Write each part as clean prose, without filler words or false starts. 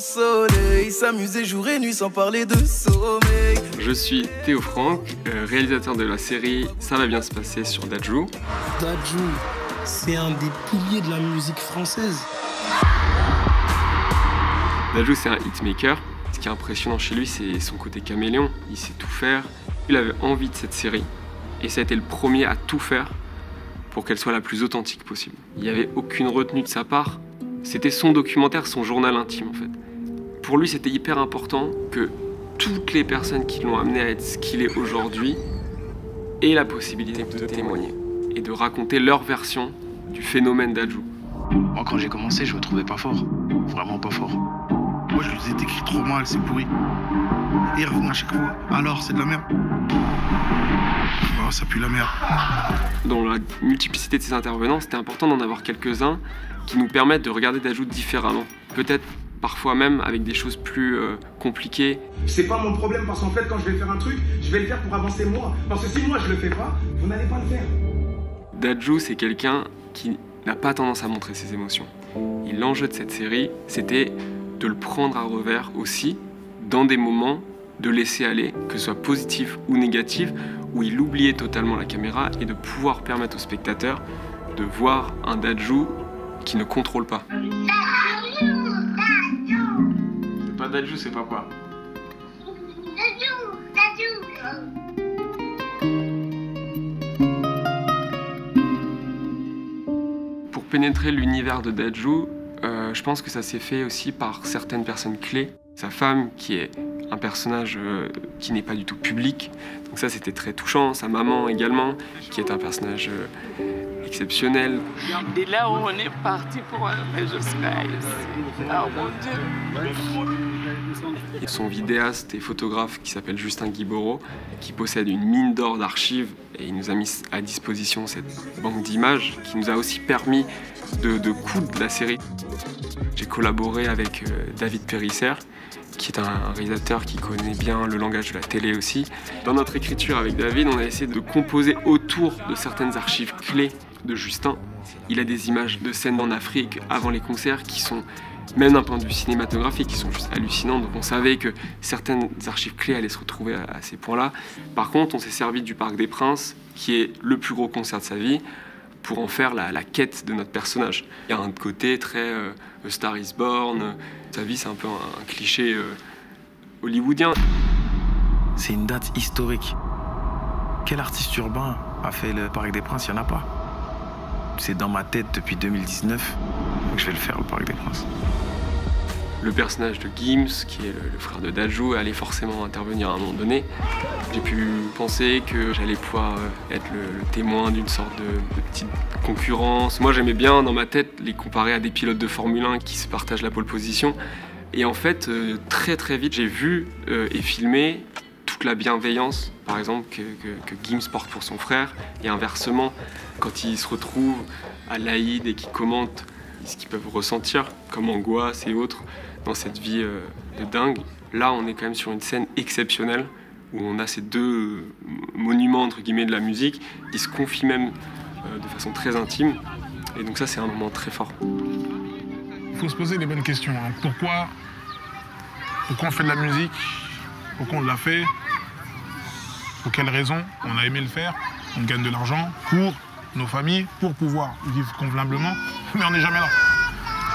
Soleil, s'amuser jour et nuit sans parler de sommeil. Je suis Théo Franck, réalisateur de la série Ça va bien se passer sur Dadju. Dadju, c'est un des piliers de la musique française. Dadju, c'est un hitmaker. Ce qui est impressionnant chez lui, c'est son côté caméléon. Il sait tout faire. Il avait envie de cette série et ça a été le premier à tout faire pour qu'elle soit la plus authentique possible. Il n'y avait aucune retenue de sa part. C'était son documentaire, son journal intime en fait. Pour lui, c'était hyper important que toutes les personnes qui l'ont amené à être ce qu'il est aujourd'hui aient la possibilité de témoigner et de raconter leur version du phénomène Dadju. Moi, quand j'ai commencé, je me trouvais pas fort. Vraiment pas fort. Moi, je lui disais, t'écris trop mal, c'est pourri. Et il revenait à chaque fois. Alors, c'est de la merde. Oh, ça pue la merde. Dans la multiplicité de ces intervenants, c'était important d'en avoir quelques-uns qui nous permettent de regarder Dadju différemment. Peut-être parfois même avec des choses plus compliquées. C'est pas mon problème parce qu'en fait, quand je vais faire un truc, je vais le faire pour avancer moi. Parce que si moi je le fais pas, vous n'allez pas le faire. Dadju, c'est quelqu'un qui n'a pas tendance à montrer ses émotions. Et l'enjeu de cette série, c'était de le prendre à revers aussi, dans des moments de laisser aller, que ce soit positif ou négatif, où il oubliait totalement la caméra et de pouvoir permettre aux spectateurs de voir un Dadju qui ne contrôle pas. C'est pas Dadju, c'est papa. Pour pénétrer l'univers de Dadju, je pense que ça s'est fait aussi par certaines personnes clés. Sa femme, qui est un personnage qui n'est pas du tout public, donc ça c'était très touchant. Sa maman également, qui est un personnage exceptionnel. Et là où on est parti pour arriver jusqu'à ici. Oh mon Dieu. Et son vidéaste et photographe qui s'appelle Justin Guiboro, qui possède une mine d'or d'archives et il nous a mis à disposition cette banque d'images qui nous a aussi permis de coudre la série. J'ai collaboré avec David Périsser, qui est un réalisateur qui connaît bien le langage de la télé aussi. Dans notre écriture avec David, on a essayé de composer autour de certaines archives clés de Justin. Il a des images de scènes en Afrique avant les concerts qui sont, même d'un point de vue cinématographique, qui sont juste hallucinantes. Donc on savait que certaines archives clés allaient se retrouver à ces points-là. Par contre, on s'est servi du Parc des Princes, qui est le plus gros concert de sa vie, pour en faire la quête de notre personnage. Il y a un côté très A Star is Born. Sa vie, c'est un peu un cliché hollywoodien. C'est une date historique. Quel artiste urbain a fait le Parc des Princes? Il n'y en a pas. C'est dans ma tête depuis 2019 que je vais le faire, le Parc des Princes. Le personnage de Gims, qui est le frère de Dadju, allait forcément intervenir à un moment donné. J'ai pu penser que j'allais pouvoir être le témoin d'une sorte de petite concurrence. Moi, j'aimais bien, dans ma tête, les comparer à des pilotes de Formule 1 qui se partagent la pole position. Et en fait, très très vite, j'ai vu et filmé toute la bienveillance, par exemple, que Gims porte pour son frère. Et inversement, quand ils se retrouvent à l'Aïd et qu'ils commentent ce qu'ils peuvent ressentir, comme angoisse et autres, dans cette vie de dingue. Là, on est quand même sur une scène exceptionnelle où on a ces deux monuments, entre guillemets, de la musique qui se confient même de façon très intime. Et donc ça, c'est un moment très fort. Il faut se poser les bonnes questions. Hein. Pourquoi on fait de la musique? Pourquoi on l'a fait? Pour quelles raisons on a aimé le faire? On gagne de l'argent pour nos familles, pour pouvoir vivre convenablement, mais on n'est jamais là.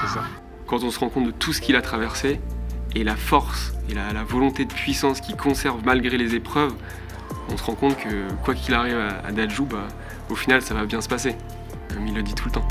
C'est ça. Quand on se rend compte de tout ce qu'il a traversé, et la force et la volonté de puissance qu'il conserve malgré les épreuves, on se rend compte que quoi qu'il arrive à Dadju, au final ça va bien se passer. Il le dit tout le temps.